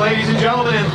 ladies and gentlemen.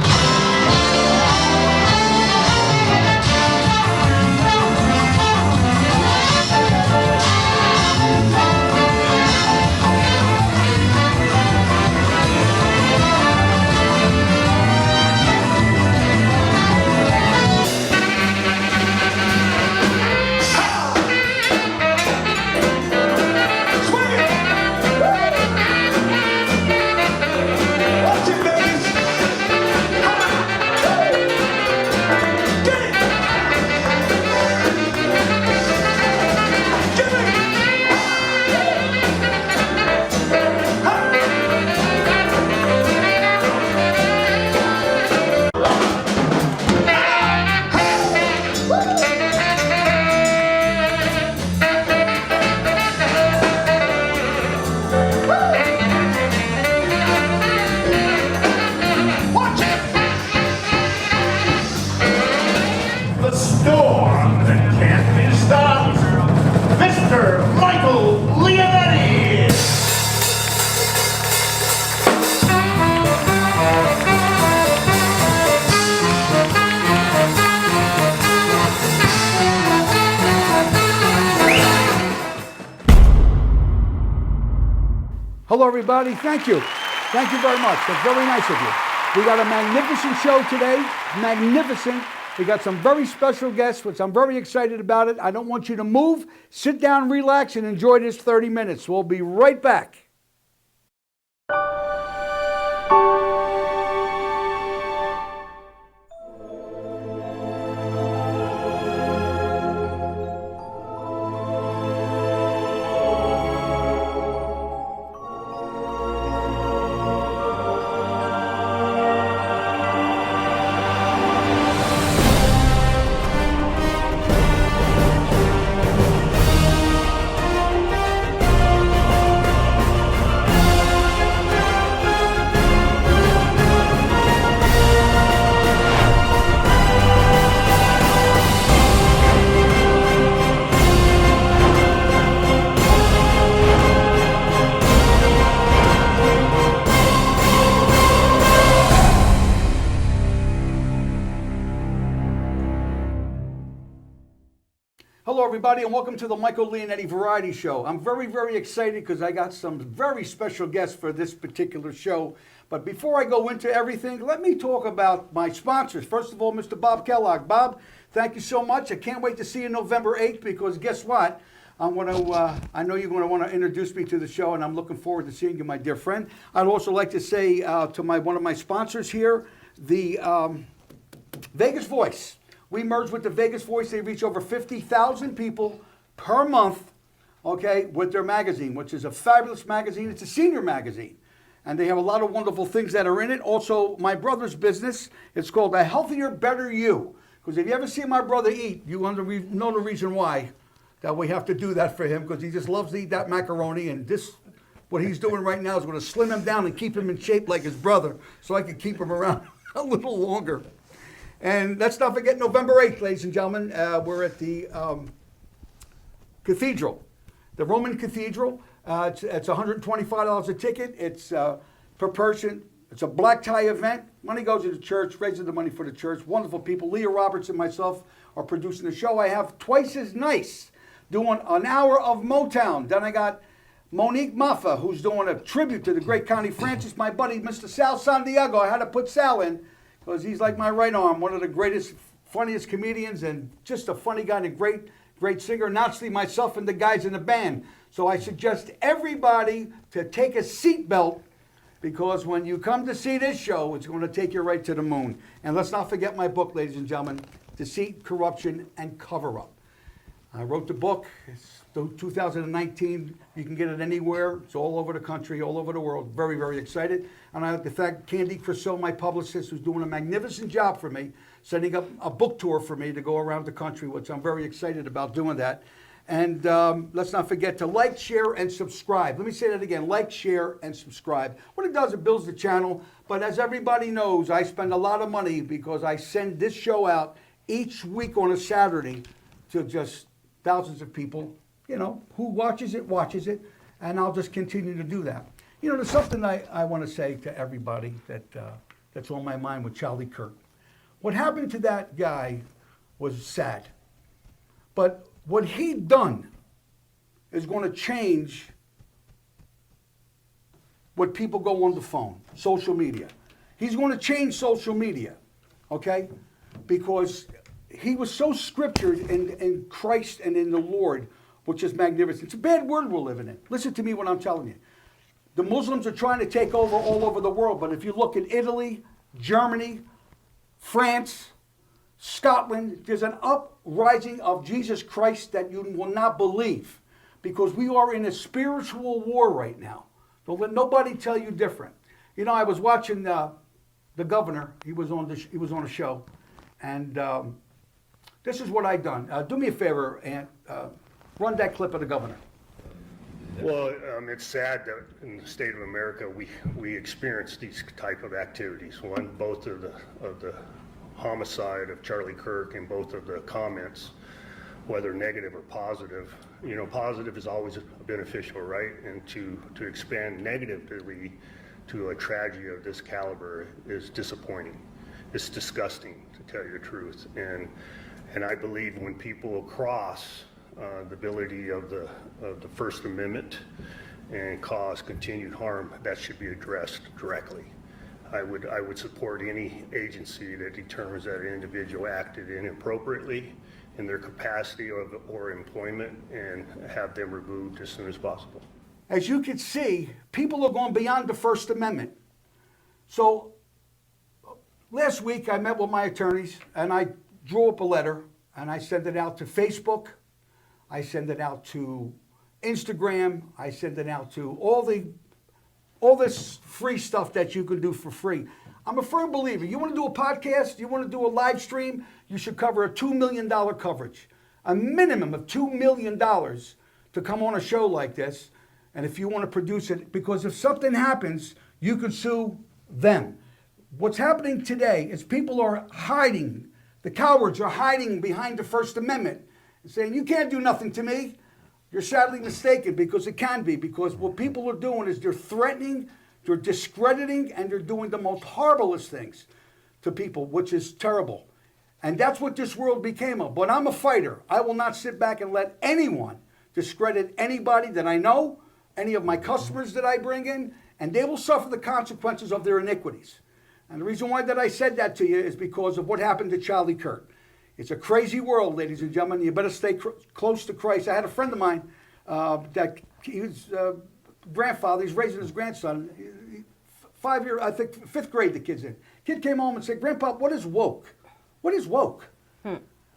Leonetti! Hello, everybody. Thank you. Thank you very much. That's very nice of you. We got a magnificent show today. Magnificent. We got some very special guests, which I'm very excited about it. I don't want you to move. Sit down, relax, and enjoy this 30 minutes. We'll be right back. Hello, everybody, and welcome to the Michael Leonetti Variety Show. I'm very, very excited because I got some very special guests for this particular show. But before I go into everything, let me talk about my sponsors. First of all, Mr. Bob Kellogg. Bob, thank you so much. I can't wait to see you November 8th because guess what? I know you're going to want to introduce me to the show, and I'm looking forward to seeing you, my dear friend. I'd also like to say to one of my sponsors here, the Vegas Voice. We merged with the Vegas Voice. They reach over 50,000 people per month, okay, with their magazine, which is a fabulous magazine. It's a senior magazine. And they have a lot of wonderful things that are in it. Also, my brother's business, it's called A Healthier, Better You. Because if you ever see my brother eat, you know the reason why that we have to do that for him, because he just loves to eat that macaroni. And this, what he's doing right now is going to slim him down and keep him in shape like his brother, so I can keep him around a little longer. And let's not forget November 8th, ladies and gentlemen. We're at the Cathedral, the Roman Cathedral. It's $125 a ticket. It's per person. It's a black tie event. Money goes to the church, raises the money for the church. Wonderful people. Leah Roberts and myself are producing the show. I have Twice as Nice doing an hour of Motown. Then I got Monique Maffa, who's doing a tribute to the great Connie Francis. My buddy, Mr. Sal Santiago. I had to put Sal in, because he's like my right arm, one of the greatest, funniest comedians, and just a funny guy and a great singer, naturally myself and the guys in the band. So I suggest everybody to take a seatbelt, because when you come to see this show, it's going to take you right to the moon. And let's not forget my book, ladies and gentlemen, Deceit, Corruption, and Cover-Up. I wrote the book. It's 2019. You can get it anywhere. It's all over the country, all over the world. Very, very excited. And I like to thank Petra Kriss Kaye, my publicist, who's doing a magnificent job for me, setting up a book tour for me to go around the country, which I'm very excited about doing that. And let's not forget to like, share, and subscribe. Let me say that again. Like, share, and subscribe. What it does, it builds the channel. But as everybody knows, I spend a lot of money because I send this show out each week on a Saturday to just thousands of people, you know, who watches it, and I'll just continue to do that. You know, there's something I want to say to everybody that that's on my mind with Charlie Kirk. What happened to that guy was sad. But what he'd done is going to change what people go on the phone, social media. He's going to change social media, okay? Because he was so scriptured in Christ and in the Lord, which is magnificent. It's a bad world we're living in. Listen to me when I'm telling you. The Muslims are trying to take over all over the world, but if you look at Italy, Germany, France, Scotland, there's an uprising of Jesus Christ that you will not believe, because we are in a spiritual war right now. Don't let nobody tell you different. You know, I was watching the governor. He was on a show, and this is what I done. Do me a favor, Ant. Run that clip of the governor. Well, it's sad that in the state of America we experience these type of activities. One, both of the homicide of Charlie Kirk and both of the comments, whether negative or positive. You know, positive is always beneficial, right? And to expand negatively to a tragedy of this caliber is disappointing. It's disgusting, to tell you the truth. And I believe when people cross the ability of the First Amendment and cause continued harm, that should be addressed directly. I would support any agency that determines that an individual acted inappropriately in their capacity or employment, and have them removed as soon as possible. As you can see, people are going beyond the First Amendment. So last week I met with my attorneys and I drew up a letter and I sent it out to Facebook. I send it out to Instagram. I send it out to all this free stuff that you can do for free. I'm a firm believer. You want to do a podcast, you want to do a live stream, you should cover a $2 million coverage. A minimum of $2 million to come on a show like this. And if you want to produce it, because if something happens, you could sue them. What's happening today is people are hiding. The cowards are hiding behind the First Amendment and saying, you can't do nothing to me. You're sadly mistaken, because it can be. Because what people are doing is they're threatening, they're discrediting, and they're doing the most horriblest things to people, which is terrible. And that's what this world became of. But I'm a fighter. I will not sit back and let anyone discredit anybody that I know, any of my customers that I bring in, and they will suffer the consequences of their iniquities. And the reason why that I said that to you is because of what happened to Charlie Kirk. It's a crazy world, ladies and gentlemen. You better stay close to Christ. I had a friend of mine that he was grandfather. He's raising his grandson. 5 year, I think 5th grade the kid's in. Kid came home and said, Grandpa, what is woke? What is woke?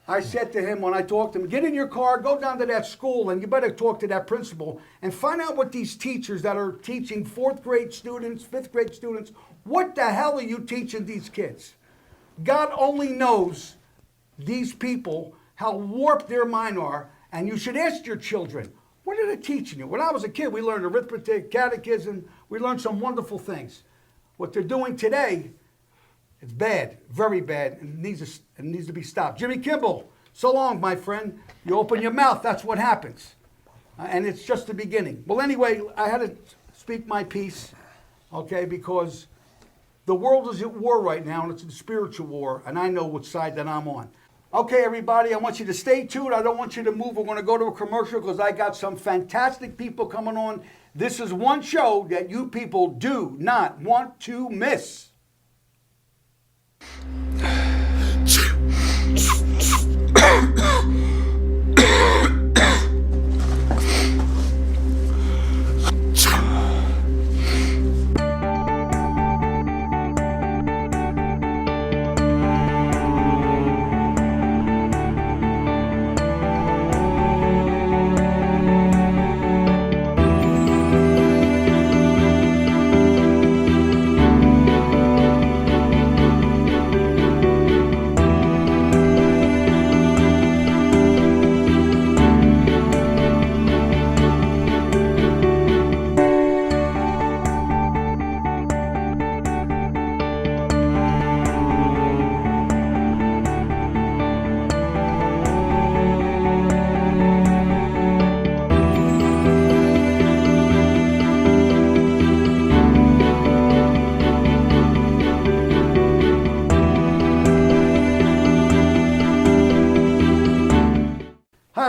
I said to him when I talked to him, get in your car, go down to that school, and you better talk to that principal and find out what these teachers that are teaching 4th grade students, 5th grade students, what the hell are you teaching these kids? God only knows these people, how warped their mind are, and you should ask your children, what are they teaching you? When I was a kid, we learned arithmetic, catechism, we learned some wonderful things. What they're doing today, it's bad, very bad, and it needs to be stopped. Jimmy Kimball, so long, my friend. You open your mouth, that's what happens. And it's just the beginning. Well, anyway, I had to speak my piece, okay, because the world is at war right now, and it's a spiritual war, and I know which side that I'm on. Okay, everybody, I want you to stay tuned. I don't want you to move. We're going to go to a commercial because I got some fantastic people coming on. This is one show that you people do not want to miss.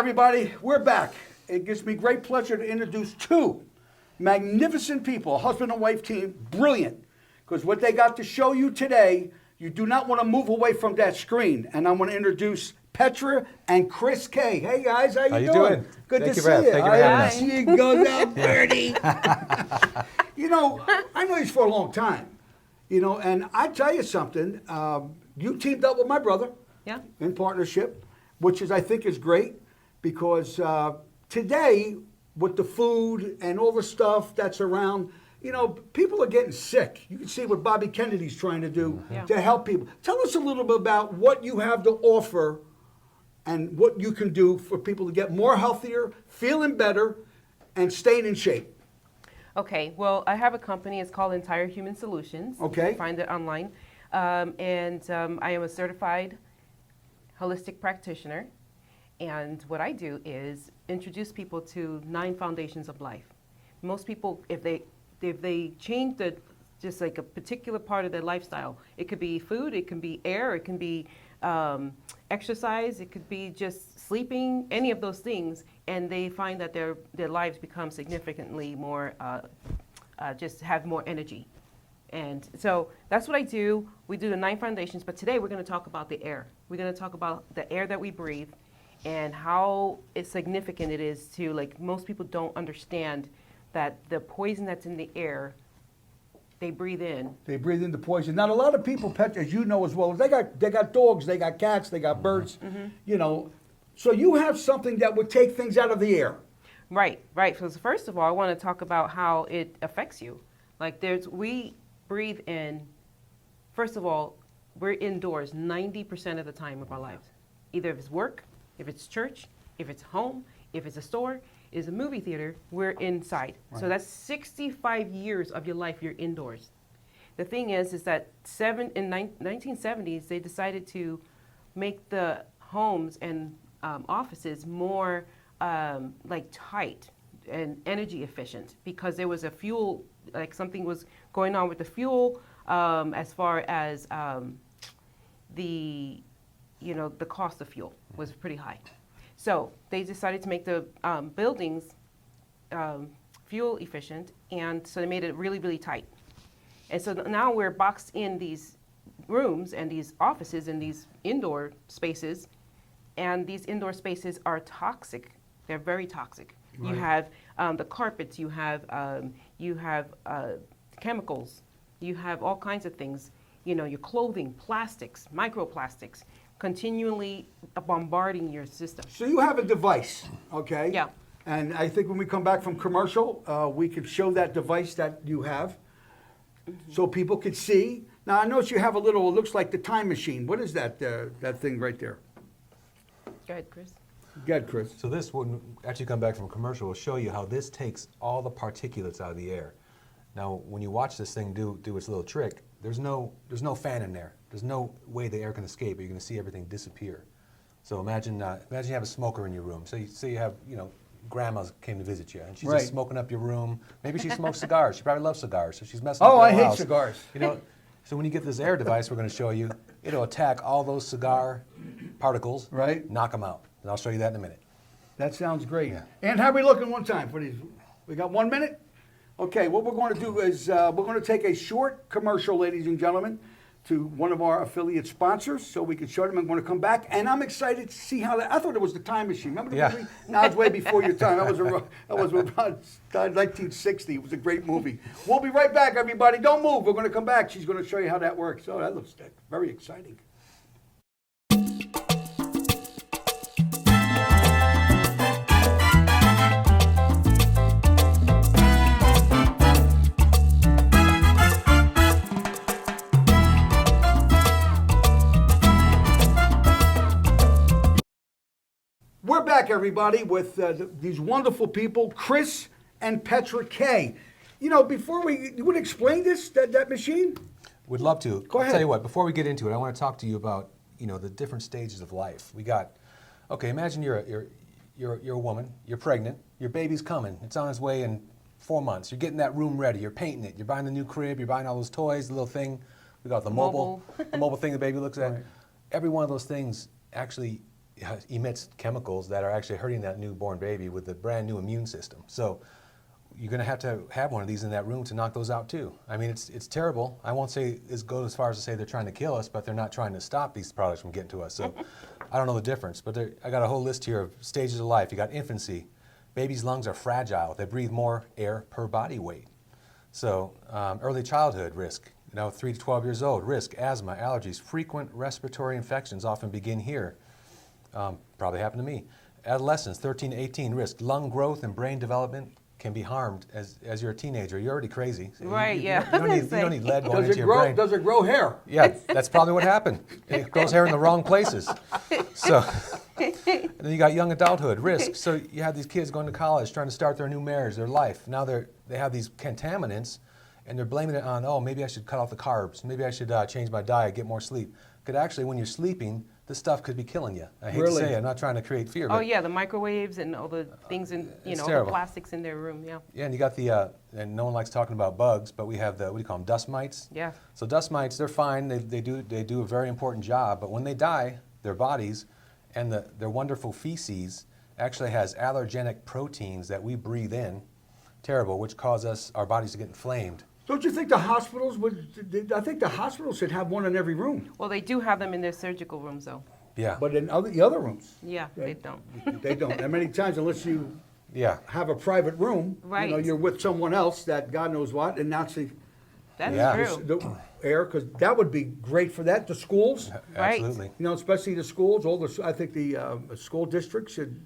everybody, we're back. It gives me great pleasure to introduce two magnificent people, a husband and wife team, brilliant. Because what they got to show you today, you do not want to move away from that screen. And I'm going to introduce Petra and Kriss Kaye. Hey guys, how you doing? Good Thank to you, see Brad. you. Thank you for having us. See you goes out birdie. You know, I know you for a long time. You know, and I tell you something. You teamed up with my brother. Yeah. In partnership, which is I think is great because today with the food and all the stuff that's around, you know, people are getting sick. You can see what Bobby Kennedy's trying to do to help people. Tell us a little bit about what you have to offer and what you can do for people to get more healthier, feeling better, and staying in shape. Okay, well, I have a company. It's called Entire Human Solutions. Okay. You can find it online. I am a certified holistic practitioner. And what I do is introduce people to 9 foundations of life. Most people, if they change just like a particular part of their lifestyle, it could be food, it can be air, it can be exercise, it could be just sleeping, any of those things, and they find that their lives become significantly more, just have more energy. And so that's what I do. We do the 9 foundations, but today we're going to talk about the air. We're going to talk about the air that we breathe and how significant it is to, like, most people don't understand that the poison that's in the air, they breathe in. They breathe in the poison. Now, a lot of people, Petra, as you know as well, they got dogs, they got cats, they got birds, you know. So you have something that would take things out of the air. Right, right. So first of all, I want to talk about how it affects you. Like we breathe in, first of all, we're indoors 90% of the time of our lives. Either if it's work, if it's church, if it's home, if it's a store, is a movie theater, we're inside. Right. So that's 65 years of your life you're indoors. The thing is that in 1970s, they decided to make the homes and offices more like tight and energy efficient because there was a fuel, like something was going on with the fuel as far as the cost of fuel was pretty high. So they decided to make the buildings fuel efficient, and so they made it really, really tight. And so now we're boxed in these rooms and these offices and these indoor spaces, and these indoor spaces are toxic. They're very toxic. Right. You have the carpets, you have chemicals, you have all kinds of things, you know, your clothing, plastics, microplastics, continually bombarding your system. So you have a device, okay? Yeah. And I think when we come back from commercial, we could show that device that you have so people could see. Now, I notice you have a little, it looks like the time machine. What is that thing right there? Go ahead, Chris. Go ahead, Chris. So this, when actually come back from commercial, will show you how this takes all the particulates out of the air. Now, when you watch this thing do its little trick, there's no fan in there. There's no way the air can escape, or you're going to see everything disappear. So imagine you have a smoker in your room. So you have, you know, grandma came to visit you, and she's just smoking up your room. Maybe she smokes cigars. She probably loves cigars, so she's messing up your I house. hate cigars. You know, so when you get this air device we're going to show you, it'll attack all those cigar particles, knock them out. And I'll show you that in a minute. That sounds great. Yeah. And how are we looking one time for these? We got 1 minute? Okay, what we're going to do is we're going to take a short commercial, ladies and gentlemen, to one of our affiliate sponsors so we can show them. I'm going to come back, and I'm excited to see how I thought it was the time machine. Remember the movie? No, it's way before your time. That was about 1960. It was a great movie. We'll be right back, everybody. Don't move. We're going to come back. She's going to show you how that works. Oh, that looks very exciting. We're back, everybody, with these wonderful people, Kriss and Petra Kaye. You know, before you would explain that machine? We'd love to. Go ahead. I'll tell you what, before we get into it, I want to talk to you about, you know, the different stages of life. Okay, imagine you're a woman, you're pregnant, your baby's coming, it's on its way in 4 months. You're getting that room ready, you're painting it, you're buying the new crib, you're buying all those toys, the little thing, we got the mobile thing the baby looks at. Right. Every one of those things actually emits chemicals that are actually hurting that newborn baby with a brand new immune system. So you're going to have one of these in that room to knock those out too. I mean, it's terrible. I won't say go as far as to say they're trying to kill us, but they're not trying to stop these products from getting to us. So I don't know the difference, but I got a whole list here of stages of life. You got infancy. Babies' lungs are fragile. They breathe more air per body weight. So early childhood risk, 3 to 12 years old, risk, asthma, allergies, frequent respiratory infections often begin here. Probably happened to me. Adolescence, 13 to 18, risk, lung growth and brain development can be harmed as you're a teenager. You're already crazy. Right, You yeah. don't need lead going into your brain. Does it grow hair? Yeah, that's probably what happened. It grows hair in the wrong places. So, and then you got young adulthood, risk. So you have these kids going to college, trying to start their new marriage, their life. Now they have these contaminants, and they're blaming it on, oh, maybe I should cut off the carbs. Maybe I should change my diet, get more sleep. Because actually, when you're sleeping, this stuff could be killing you. I hate to say it, I'm not trying to create fear. Oh yeah, the microwaves and all the things in, all the terrible. plastics in their room, yeah. Yeah, and you got and no one likes talking about bugs, but we have what do you call them, dust mites? Yeah. So dust mites, they're fine, they do a very important job, but when they die, their bodies and their wonderful feces actually has allergenic proteins that we breathe in, terrible, which cause our bodies to get inflamed. Don't you think the hospitals I think the hospitals should have one in every room, Well, they do have them in their surgical rooms, though. Yeah. but in the other rooms, Yeah, they don't. they don't. And many times, unless you Yeah. have a private room, Right. you're with someone else that God knows what, and that's That's Yeah. true. the air, because that would be great for that. The schools, Right. Absolutely. especially the schools, I think the school districts should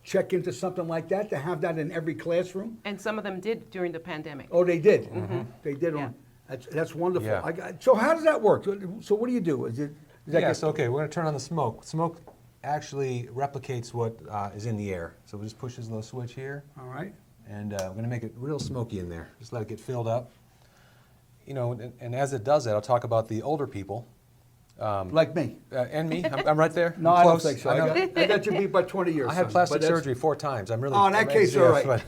check into something like that, to have that in every classroom. And some of them did during the pandemic. Oh, they did. They did. Yeah. That's wonderful. Yeah. So how does that work? So what do you do? Is that Yes, okay, we're going to turn on the smoke. Smoke actually replicates what is in the air. So we'll just push this little switch here, all right? and we're going to make it real smoky in there. Just let it get filled up. And as it does that, I'll talk about the older people. Like me? And me. I'm right there. No, I'm I don't close. think so. I know. I got you beat by 20 years. I had son, plastic but that's- surgery 4 times. I'm really. Oh, in that case, all right.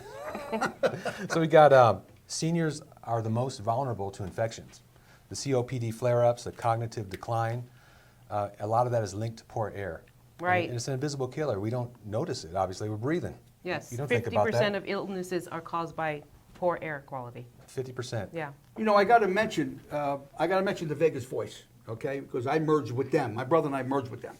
So we got seniors are the most vulnerable to infections. The COPD flare-ups, the cognitive decline, a lot of that is linked to poor air. Right. And it's an invisible killer. We don't notice it, obviously. We're breathing. Yes, You don't think about 50% that. of illnesses are caused by poor air quality. 50%. Yeah. I got to mention the Vegas Voice, okay? Because I merged with them. My brother and I merged with them.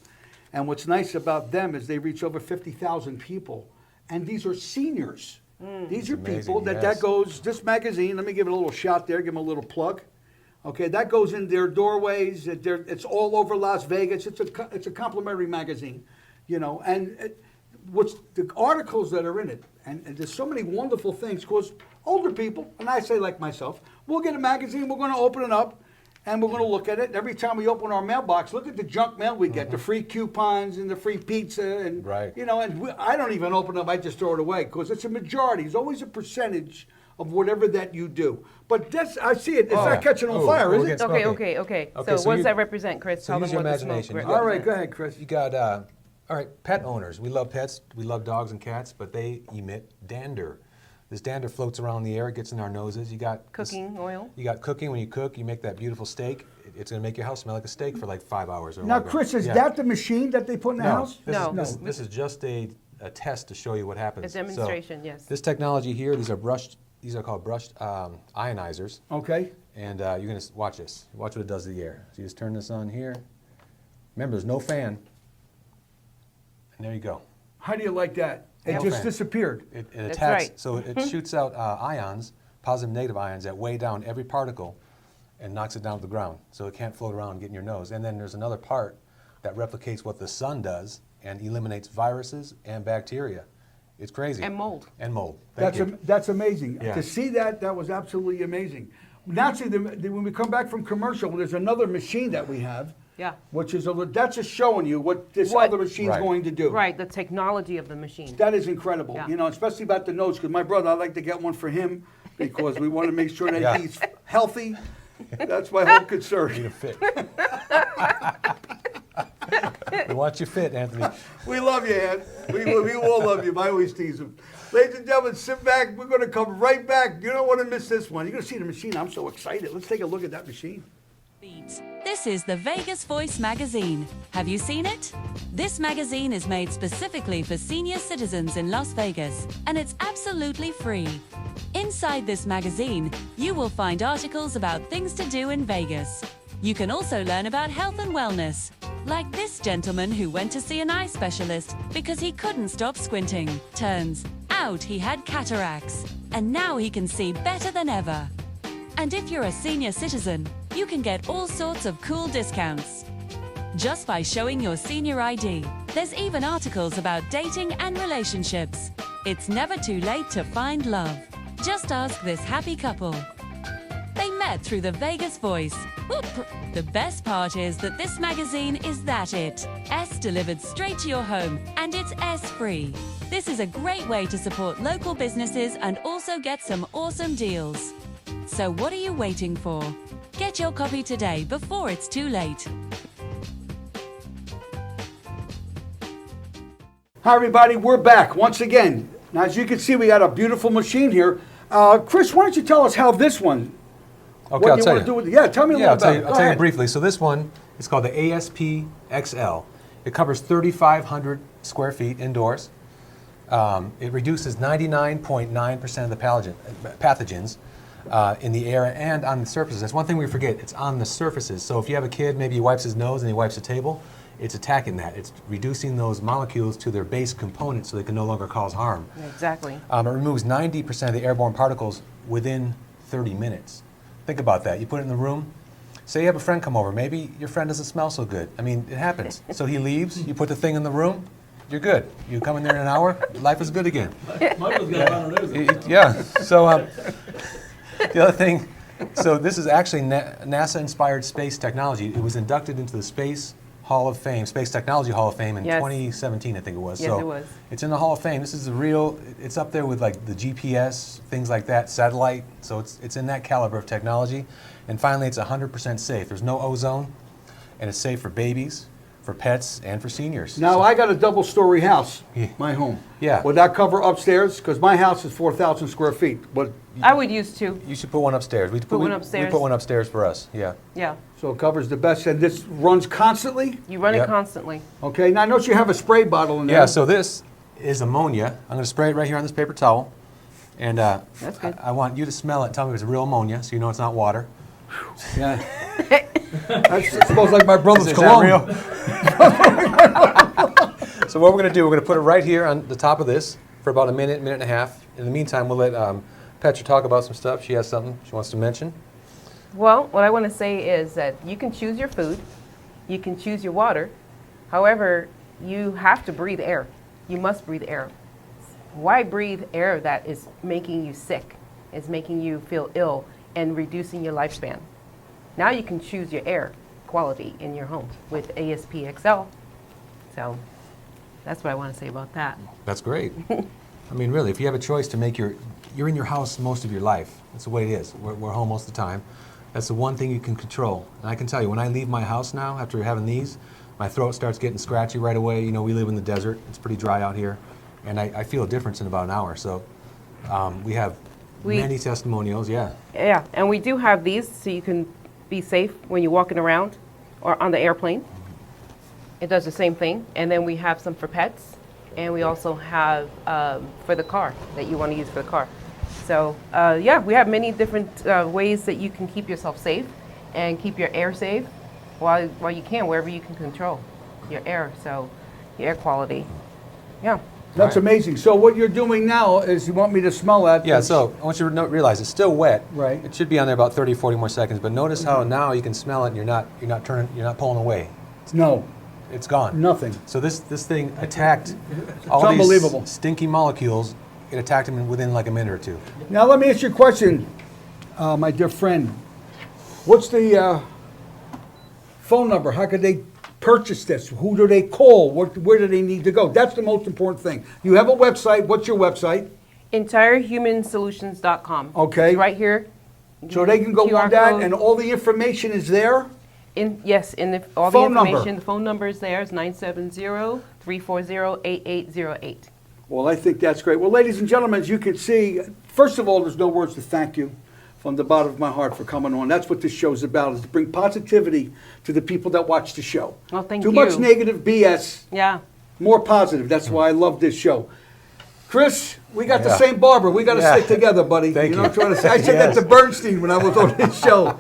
And what's nice about them is they reach over 50,000 people, and these are seniors. These are amazing, people that yes. goes. This magazine. Let me give it a little shot there. Give them a little plug. Okay, that goes in their doorways. It's all over Las Vegas. It's a complimentary magazine, and what's the articles that are in it, and there's so many wonderful things. Because older people, and I say like myself, we'll get a magazine. We're going to open it up, and we're going to look at it. Every time we open our mailbox, look at the junk mail we get, the free coupons and the free pizza, and Right. I don't even open it up. I just throw it away because it's a majority. It's always a percentage of whatever that you do. But I see it. It's not catching on fire, is we'll it? get Okay, smoky. okay. Okay, So, so what you- does that represent, Chris? so Tell use them your what the smoke imagination. represents. All right, go ahead, Chris. You got, all right, pet owners. We love pets. We love dogs and cats, but they emit dander. This dander floats around the air, gets in our noses. You got Cooking oil. You got cooking. When you cook, you make that beautiful steak. It's going to make your house smell like a steak for like 5 hours. Or Now, longer. Chris, is Yeah. that the machine that they put in the No, house? this No. Is, this is just a test to show you what happens. A demonstration, yes. This technology here, these are called brushed ionizers. Okay. And you're going to watch this. Watch what it does to the air. So you just turn this on here. Remember, there's no fan. And there you go. How do you like that? It No just fan. disappeared. It That's attacks, right. so it shoots out ions, positive and negative ions, that weigh down every particle and knocks it down to the ground. So it can't float around and get in your nose. And then there's another part that replicates what the sun does and eliminates viruses and bacteria. It's crazy. And mold. And mold. Thank you. That's amazing. Yeah. To see that was absolutely amazing. Now, see, when we come back from commercial, there's another machine that we have, Yeah. which is that's just showing you what this What- other machine's Right. going to do. Right, the technology of the machine. That is incredible. Yeah. Especially about the nose, because my brother, I'd like to get one for him because we want to make sure that Yeah. he's healthy. That's my whole Need concern. a fit. We want you fit, Anthony. We love you, Ed. We all love you. I always tease him. Ladies and gentlemen, sit back. We're going to come right back. You don't want to miss this one. You're going to see the machine. I'm so excited. Let's take a look at that machine. This is the Vegas Voice magazine. Have you seen it? This magazine is made specifically for senior citizens in Las Vegas, and it's absolutely free. Inside this magazine, you will find articles about things to do in Vegas. You can also learn about health and wellness, like this gentleman who went to see an eye specialist because he couldn't stop squinting. Turns out he had cataracts, and now he can see better than ever. And if you're a senior citizen, you can get all sorts of cool discounts just by showing your senior ID. There's even articles about dating and relationships. It's never too late to find love. Just ask this happy couple. They met through the Vegas Voice. Whoop. The best part is that this magazine is that it. S delivered straight to your home, and it's S-free. This is a great way to support local businesses and also get some awesome deals. So what are you waiting for? Get your copy today before it's too late. Hi, everybody. We're back once again. Now, as you can see, we got a beautiful machine here. Chris, why don't you tell us how this one? Okay, what I'll you tell want you. to do with it? Yeah, tell me a little I'll tell about you, it. I'll Go tell you ahead. briefly. So this one is called the ASP XL. It covers 3,500 square feet indoors. It reduces 99.9% of the pathogens in the air and on the surfaces. That's one thing we forget. It's on the surfaces. So if you have a kid, maybe he wipes his nose and he wipes the table, it's attacking that. It's reducing those molecules to their base components so they can no longer cause harm. Exactly. It removes 90% of the airborne particles within 30 minutes. Think about that. You put it in the room. Say you have a friend come over. Maybe your friend doesn't smell so good. I mean, it happens. So he leaves. You put the thing in the room. You're good. You come in there in an hour. Life is good again. Michael's got on the news. Yeah. So the other thing. So this is actually NASA-inspired space technology. It was inducted into the Space Hall of Fame, Space Technology Hall of Fame in Yes. 2017, I think it was. Yes, so it was. It's in the Hall of Fame. This is the real. It's up there with like the GPS, things like that, satellite. So it's in that caliber of technology. And finally, it's 100% safe. There's no ozone, and it's safe for babies, for pets, and for seniors. Now, I got a double-story house, Yeah. my home. Yeah. Would that cover upstairs? Because my house is 4,000 square feet. But I would use two. You should put one upstairs. We Put one upstairs. We put one upstairs for us. Yeah. Yeah. so it covers the best. And this runs constantly? You run Yep. it constantly. Okay. Now, I notice you have a spray bottle in there. Yeah. So this is ammonia. I'm going to spray it right here on this paper towel, and That's good. I want you to smell it and tell me if it's real ammonia, so you know it's not water. Yeah. That smells like my brother's Is cologne. that real? So what we're going to do, we're going to put it right here on the top of this for about a minute, minute and a half. In the meantime, we'll let Petra talk about some stuff. She has something she wants to mention. Well, what I want to say is that you can choose your food, you can choose your water. However, you have to breathe air. You must breathe air. Why breathe air that is making you sick, is making you feel ill, and reducing your lifespan? Now you can choose your air quality in your home with ASPXL. So that's what I want to say about that. That's great. I mean, really, if you have a choice to make you're in your house most of your life. That's the way it is. We're home most of the time. That's the one thing you can control. And I can tell you, when I leave my house now, after having these, my throat starts getting scratchy right away. You know, we live in the desert. It's pretty dry out here. And I feel a difference in about an hour. So we have many testimonials, yeah. Yeah, and we do have these so you can be safe when you're walking around or on the airplane. It does the same thing. And then we have some for pets, and we also have for the car that you want to use for the car. So yeah, we have many different ways that you can keep yourself safe and keep your air safe while you can, wherever you can control your air, so your air quality. Yeah. That's amazing. So what you're doing now is you want me to smell that. Yeah, so I want you to realize it's still wet. Right. It should be on there about 30, 40 more seconds, but notice how now you can smell it and you're not pulling away. No, It's gone. nothing. So this thing attacked all unbelievable. these stinky molecules. It attacked them within like a minute or two. Now let me ask you a question, my dear friend. What's the phone number? How could they purchase this? Who do they call? Where do they need to go? That's the most important thing. You have a website. What's your website? EntireHumanSolutions.com. Okay. It's right here. So they can go QR on that, code. and all the information is there. Yes, all Phone the number. information. The phone number is there. It's 970-340-8808. Well, I think that's great. Well, ladies and gentlemen, as you can see, first of all, there's no words to thank you from the bottom of my heart for coming on. That's what this show's about, is to bring positivity to the people that watch the show. Well, thank Too you. much negative BS, Yeah. more positive. That's why I love this show. Chris, we got the Yeah. same barber. We got to Yeah. stick together, buddy. Thank know you. what I'm trying to say? I said that to Bernstein when I was on his show.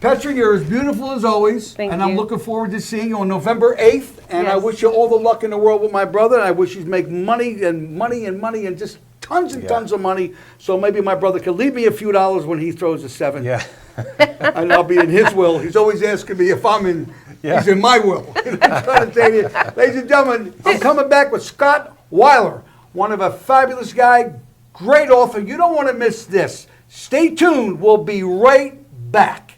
Petra, you're as beautiful as always. Thank and I'm you. looking forward to seeing you on November 8th. And I Yes. wish you all the luck in the world with my brother. And I wish you'd make money and money and money and just tons and tons of money. So maybe my brother could leave me a few dollars when he throws a 7. Yeah. And I'll be in his will. He's always asking me if I'm in. Yeah. He's in my will. I'm trying to tell you, ladies and gentlemen, I'm coming back with Scott Weiler, one of a fabulous guy, great author. You don't want to miss this. Stay tuned. We'll be right back.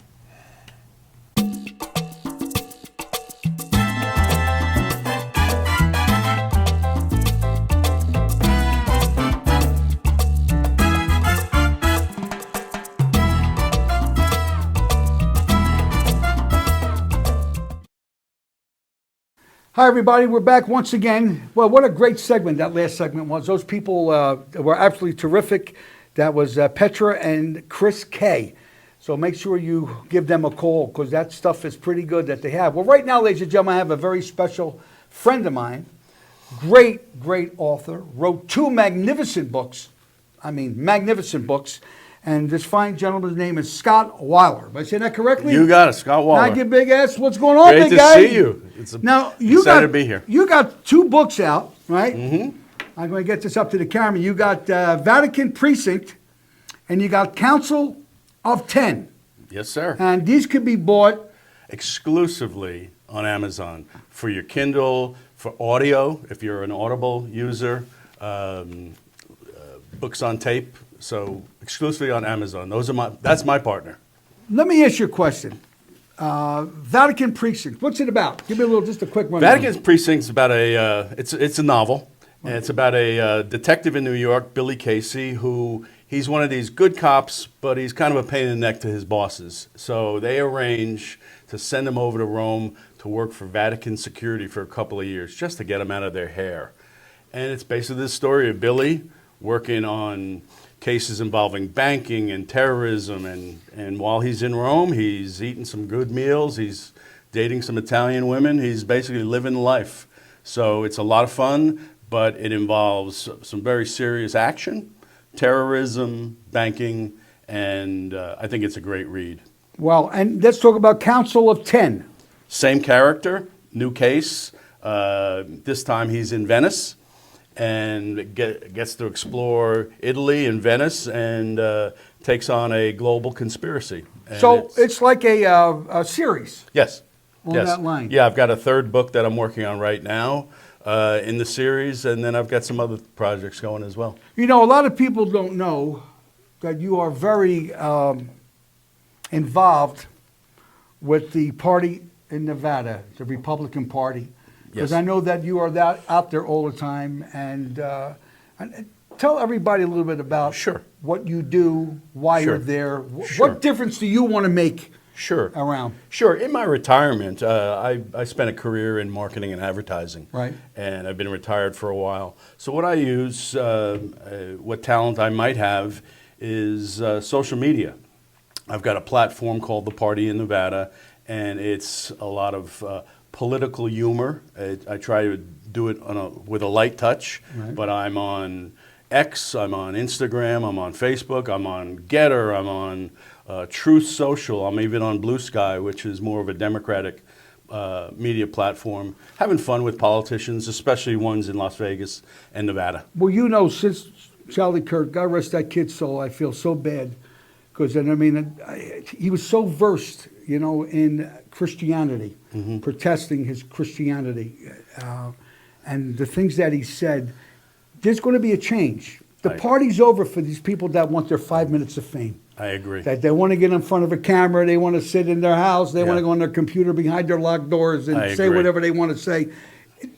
Hi, everybody. We're back once again. Well, what a great segment that last segment was. Those people were absolutely terrific. That was Petra and Kriss Kaye. So make sure you give them a call because that stuff is pretty good that they have. Well, right now, ladies and gentlemen, I have a very special friend of mine. Great, great author. Wrote 2 magnificent books. I mean, magnificent books. And this fine gentleman's name is Scott Weiler. Am I saying that correctly? You got it, Scott Waller. Thank you, big ass. What's going on, Great big to guy? see you. It's a Now you excited got to be here. You got 2 books out, right? Mm-hmm. I'm going to get this up to the camera. You got Vatican Precinct, and you got Council of 10, Yes, sir. and these could be bought. Exclusively on Amazon for your Kindle, for audio, if you're an Audible user, books on tape. So exclusively on Amazon. That's my partner. Let me ask you a question. Vatican Precinct. What's it about? Give me just a quick rundown. Vatican's Precinct is about it's a novel, and it's about a detective in New York, Billy Casey, who he's one of these good cops, but he's kind of a pain in the neck to his bosses. So they arrange to send him over to Rome to work for Vatican security for a couple of years, just to get him out of their hair. And it's basically the story of Billy working on cases involving banking and terrorism, and while he's in Rome, he's eating some good meals, he's dating some Italian women, he's basically living life. So it's a lot of fun, but it involves some very serious action, terrorism, banking, and I think it's a great read. Well, and let's talk about Council of 10. Same character, new case, this time he's in Venice, and gets to explore Italy and Venice, and takes on a global conspiracy. And So it's like a series. yes, on yes. that line. Yeah, I've got a 3rd book that I'm working on right now in the series, and then I've got some other projects going as well. You know, a lot of people don't know that you are very involved with the party in Nevada, the Republican Party. Because Yes. I know that you are out there all the time. And tell everybody a little bit about Sure. what you do, why Sure. you're there. Sure. What difference do you want to make Sure. around? Sure. In my retirement, I spent a career in marketing and advertising. Right. And I've been retired for a while. So what I use, what talent I might have, is social media. I've got a platform called The Party in Nevada, and it's a lot of political humor. I try to do it with a light touch, Right. but I'm on X, I'm on Instagram, I'm on Facebook, I'm on Getter, I'm on Truth Social, I'm even on Blue Sky, which is more of a Democratic media platform. Having fun with politicians, especially ones in Las Vegas and Nevada. Well, you know, since Charlie Kirk, God rest that kid's soul, I feel so bad. Because, I mean, he was so versed, you know, in Christianity, protesting his Christianity. And the things that he said, there's going to be a change. The party's over for these people that want their 5 minutes of fame. I agree. That they want to get in front of a camera, they want to sit in their house, they want to Yeah. go on their computer behind their locked doors and I say agree. whatever they want to say.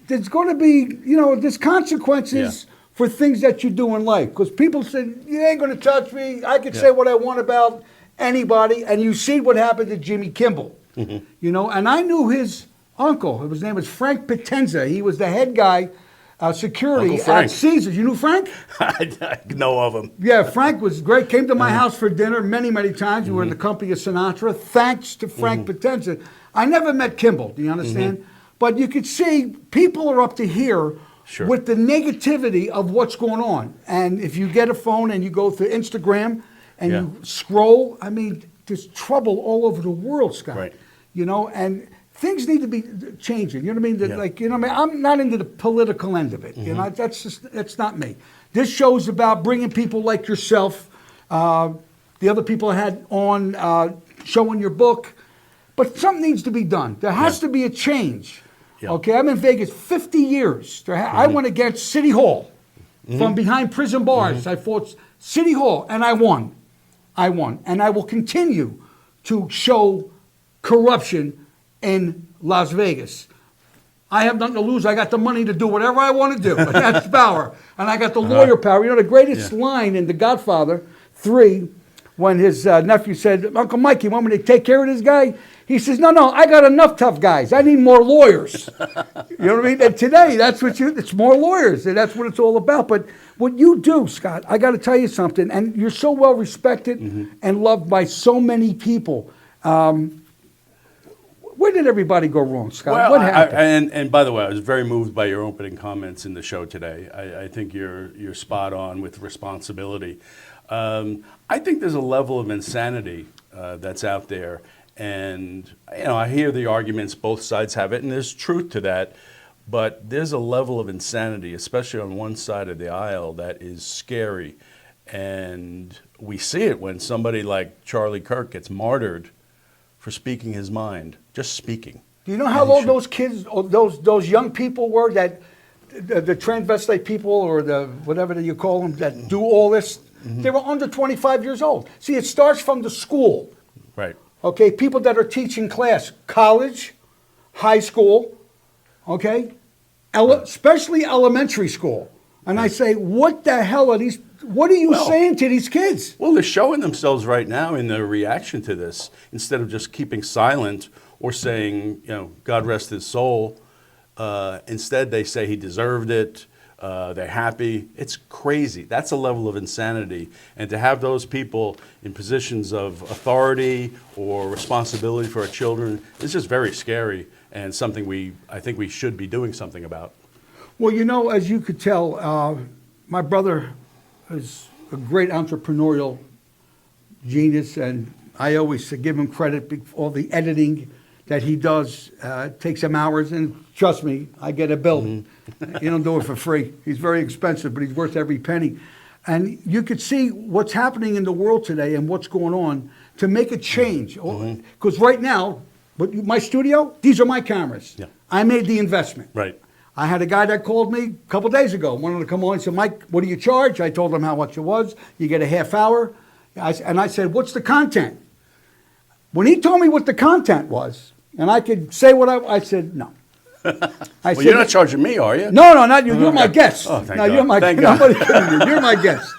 There's going to be, you know, there's consequences for things that you do in life. Because people say, you ain't going to touch me. I can say what I want about anybody. And you see what happened to Jimmy Kimmel. You know, and I knew his uncle. His name was Frank Potenza. He was the head guy security Uncle Frank. at Caesars. You knew Frank? I know of him. Yeah, Frank was great. Came to my house for dinner many, many times. We were in the company of Sinatra. Thanks to Frank Potenza. I never met Kimball, do you understand? But you could see people are up to here Sure. with the negativity of what's going on. And if you get a phone and you go to Instagram and Yeah. you scroll, I mean, there's trouble all over the world, Scott. Right. You know, and things need to be changing. You know what I mean? Yeah. Like, you know what I mean? I'm not into the political end of it. You know, that's not me. This show's about bringing people like yourself, the other people I had on, showing your book. But something needs to be done. There has to be a change. Yeah. Okay, I'm in Vegas 50 years. I went against City Hall from behind prison bars. I fought City Hall and I won. And I will continue to show corruption in Las Vegas. I have nothing to lose. I got the money to do whatever I want to do. And that's power. And I got the lawyer power. You know, the greatest line in The Godfather 3, when his nephew said, Uncle Mike, you want me to take care of this guy? He says, no, I got enough tough guys. I need more lawyers. You know what I mean? And today, it's more lawyers. And that's what it's all about. But what you do, Scott, I got to tell you something. And you're so well respected and loved by so many people. Where did everybody go wrong, Scott? Well, What happened? and by the way, I was very moved by your opening comments in the show today. I think you're spot on with responsibility. I think there's a level of insanity that's out there. And, you know, I hear the arguments, both sides have it, and there's truth to that. But there's a level of insanity, especially on one side of the aisle, that is scary. And we see it when somebody like Charlie Kirk gets martyred for speaking his mind, just speaking. Do you know how old those kids, or those young people were that, the transvestite people or the whatever that you call them, that do all this? They were under 25 years old. See, it starts from the school. Right. Okay, people that are teaching class, college, high school, okay, especially elementary school. And I say, what the hell are these, what are you saying to these kids? Well, they're showing themselves right now in their reaction to this, instead of just keeping silent or saying, you know, God rest his soul. Instead, they say he deserved it. They're happy. It's crazy. That's a level of insanity. And to have those people in positions of authority or responsibility for our children is just very scary, and something I think we should be doing something about. Well, you know, as you could tell, my brother is a great entrepreneurial genius, and I always give him credit. All the editing that he does takes him hours, and trust me, I get a bill. You don't do it for free. He's very expensive, but he's worth every penny. And you could see what's happening in the world today and what's going on to make a change. Because right now, my studio, these are my cameras. Yeah. I made the investment. Right. I had a guy that called me a couple days ago, wanted to come on and said, Mike, what do you charge? I told him how much it was. You get a half hour. And I said, what's the content? When he told me what the content was, and I could say what I said, no. Well, you're not charging me, are you? No, not you. You're my guest. Oh, thank no, God. you're my Thank guest. God. Nobody kidding you. You're my guest.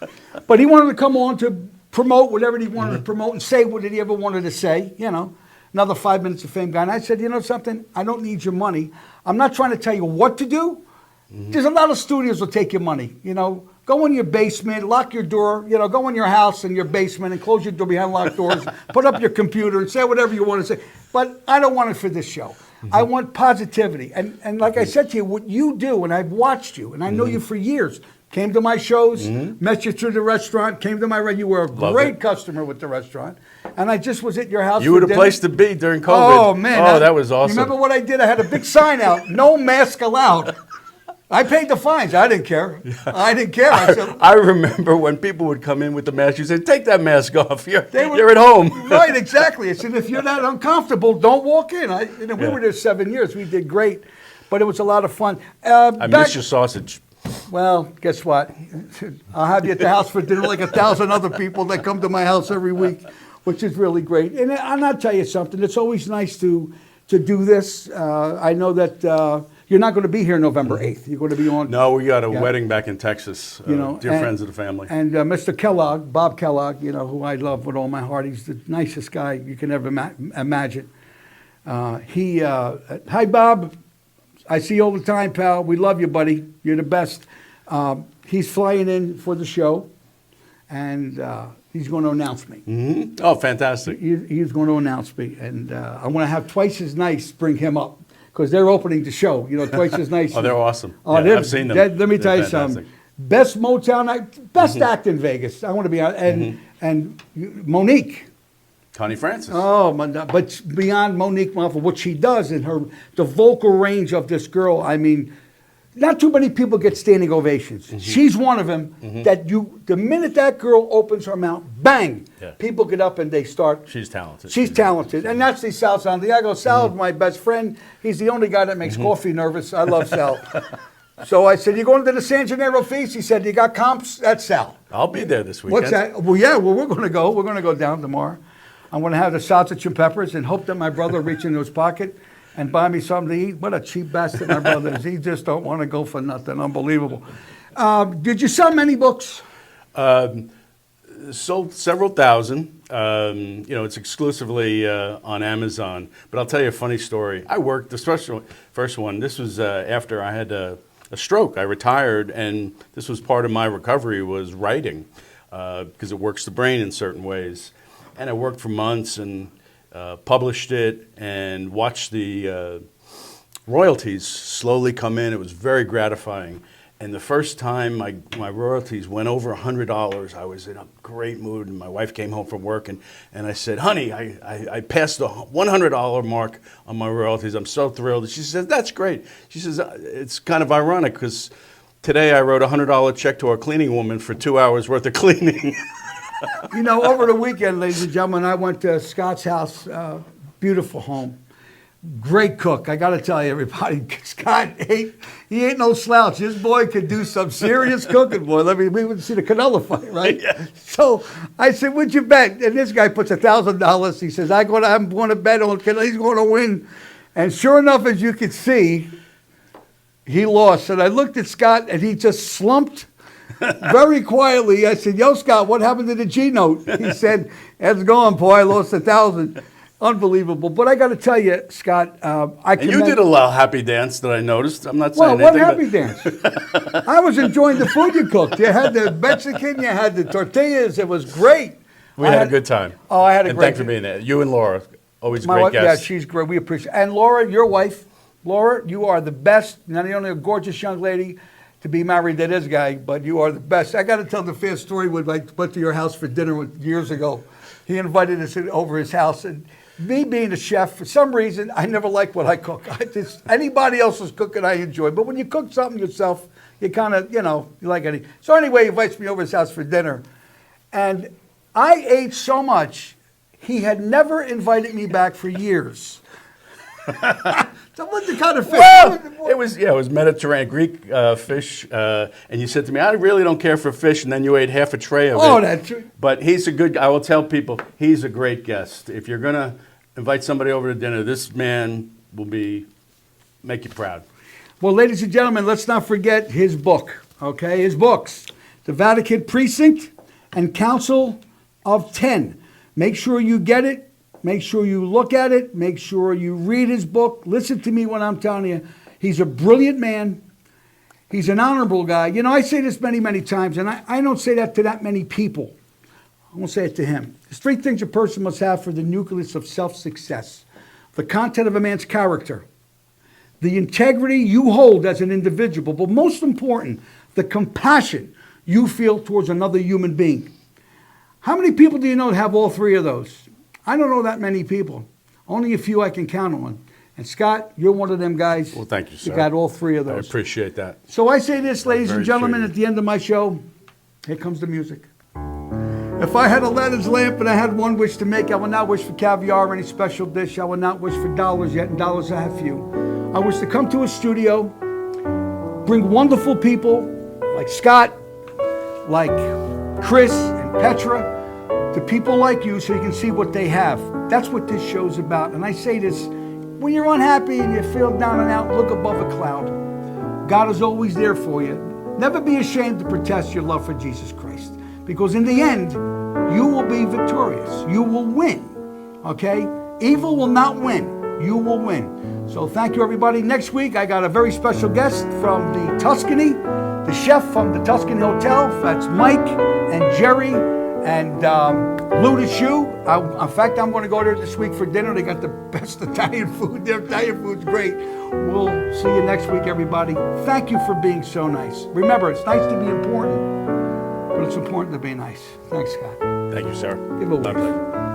But he wanted to come on to promote whatever he wanted to promote and say what he ever wanted to say, you know. Another 5 minutes of fame guy. And I said, you know something? I don't need your money. I'm not trying to tell you what to do. There's a lot of studios will take your money, you know. Go in your basement, lock your door, you know, go in your house in your basement and close your door behind locked doors, put up your computer and say whatever you want to say. But I don't want it for this show. I want positivity. And like I said to you, what you do, and I've watched you, and I know you for years, came to my shows, met you through the restaurant, came to my, you were a great customer with the restaurant. And I just was at your house. You were the dinner. place to be during COVID. Oh, man. Oh, that was awesome. You remember what I did? I had a big sign out, no mask allowed. I paid the fines. I didn't care. I didn't care. I said, I remember when people would come in with the mask, you said, take that mask off. You're at home. Right, exactly. I said, if you're not uncomfortable, don't walk in. We were there 7 years. We did great. But it was a lot of fun. I miss your sausage. Well, guess what? I'll have you at the house for dinner like 1,000 other people that come to my house every week, which is really great. And I'll tell you something. It's always nice to do this. I know that you're not going to be here November 8th. You're going to be on. No, we got a wedding back in Texas. Dear friends of the family. And Mr. Kellogg, Bob Kellogg, you know, who I love with all my heart. He's the nicest guy you can ever imagine. Hi, Bob. I see you all the time, pal. We love you, buddy. You're the best. He's flying in for the show, and he's going to announce me. Hmm. Oh, fantastic. He's going to announce me, and I want to have Twice as Nice bring him up because they're opening the show. You know, Twice as Nice. Oh, they're awesome. Oh, Yeah, I've seen them. Let me tell They're you something. fantastic. Best Motown act, best act in Vegas. I want to be on, and Monique. Connie Francis. Oh my God! But beyond Monique Malfa, what she does and the vocal range of this girl, I mean, not too many people get standing ovations. She's one of them. That the minute that girl opens her mouth, bang! Yeah. People get up and they start. She's talented. She's talented, and that's the Sal Santiago. Sal's my best friend. He's the only guy that makes coffee nervous. I love Sal. So I said, "You going to the San Gennaro feast?" He said, "You got comps?" That's Sal. I'll be there this weekend. What's that? Well, yeah. Well, we're going to go. We're going to go down tomorrow. I'm going to have the sausage and peppers and hope that my brother reach into his pocket and buy me something to eat. What a cheap bastard my brother is. He just don't want to go for nothing. Unbelievable. Did you sell many books? Sold several thousand. You know, it's exclusively on Amazon. But I'll tell you a funny story. I worked, the first one, this was after I had a stroke. I retired, and this was part of my recovery was writing because it works the brain in certain ways. And I worked for months and published it and watched the royalties slowly come in. It was very gratifying. And the first time my royalties went over $100, I was in a great mood. And my wife came home from work, and I said, "Honey, I passed the $100 mark on my royalties. I'm so thrilled." And she says, "That's great." She says, "It's kind of ironic because today I wrote a $100 check to our cleaning woman for 2 hours worth of cleaning." You know, over the weekend, ladies and gentlemen, I went to Scott's house. Beautiful home. Great cook. I got to tell you, everybody, Scott, he ain't no slouch. This boy could do some serious cooking, boy. We would see the canola fight, right? Yeah. So I said, "What'd you bet?" And this guy puts $1,000. He says, I'm going to bet on he's going to win. And sure enough, as you can see, he lost. And I looked at Scott, and he just slumped. Very quietly, I said, "Yo, Scott, what happened to the G note?" He said, "It's gone, boy. I lost $1,000." Unbelievable. But I got to tell you, Scott, And you did a little happy dance that I noticed. I'm not saying what anything. happy dance? I was enjoying the food you cooked. You had the Mexican, you had the tortillas. It was great. We had a good time. Oh, I had a and great thanks for being there. You and Laura, always My great wife, yeah, guests. she's great. We appreciate. And Laura, your wife, Laura, you are the best. Not only a gorgeous young lady to be married to this guy, but you are the best. I got to tell the fair story when I went to your house for dinner years ago. He invited us over his house, and me being a chef, for some reason, I never like what I cook. Anybody else's cooking I enjoy, but when you cook something yourself, you kind of, you like any. So anyway, he invites me over his house for dinner, and I ate so much, he had never invited me back for years. So what's the kind of fish? Well, it was Mediterranean Greek fish, and you said to me, "I really don't care for fish," and then you ate half a tray of it. Oh, that's true. But he's a good. I will tell people he's a great guest. If you're gonna invite somebody over to dinner, this man will make you proud. Well, ladies and gentlemen, let's not forget his book, okay? His books, The Vatican Precinct and Council of 10. Make sure you get it. Make sure you look at it. Make sure you read his book. Listen to me when I'm telling you. He's a brilliant man. He's an honorable guy. You know, I say this many, many times, and I don't say that to that many people. I won't say it to him. There's 3 things a person must have for the nucleus of self-success. The content of a man's character, the integrity you hold as an individual, but most important, the compassion you feel towards another human being. How many people do you know that have all 3 of those? I don't know that many people. Only a few I can count on. And Scott, you're one of them guys. Well, thank you, sir. You got all 3 of I those. appreciate that. So I say this, ladies and very gentlemen, treated. at the end of my show, here comes the music. If I had a Aladdin's lamp and I had one wish to make, I would not wish for caviar or any special dish. I would not wish for dollars yet, and dollars I have few. I wish to come to a studio, bring wonderful people like Scott, like Chris and Petra, to people like you so you can see what they have. That's what this show's about. And I say this, when you're unhappy and you feel down and out, look above a cloud. God is always there for you. Never be ashamed to protest your love for Jesus Christ. Because in the end, you will be victorious. You will win. Okay? Evil will not win. you will win. So thank you, everybody. Next week, I got a very special guest from the Tuscany, the chef from the Tuscany Hotel. That's Mike and Jerry and Lou the Shoe. In fact, I'm going to go there this week for dinner. They got the best Italian food. Their Italian food's great. We'll see you next week, everybody. Thank you for being so nice. Remember, it's nice to be important, but it's important to be nice. Thanks, Scott. Thank you, sir. Give a My wave. pleasure.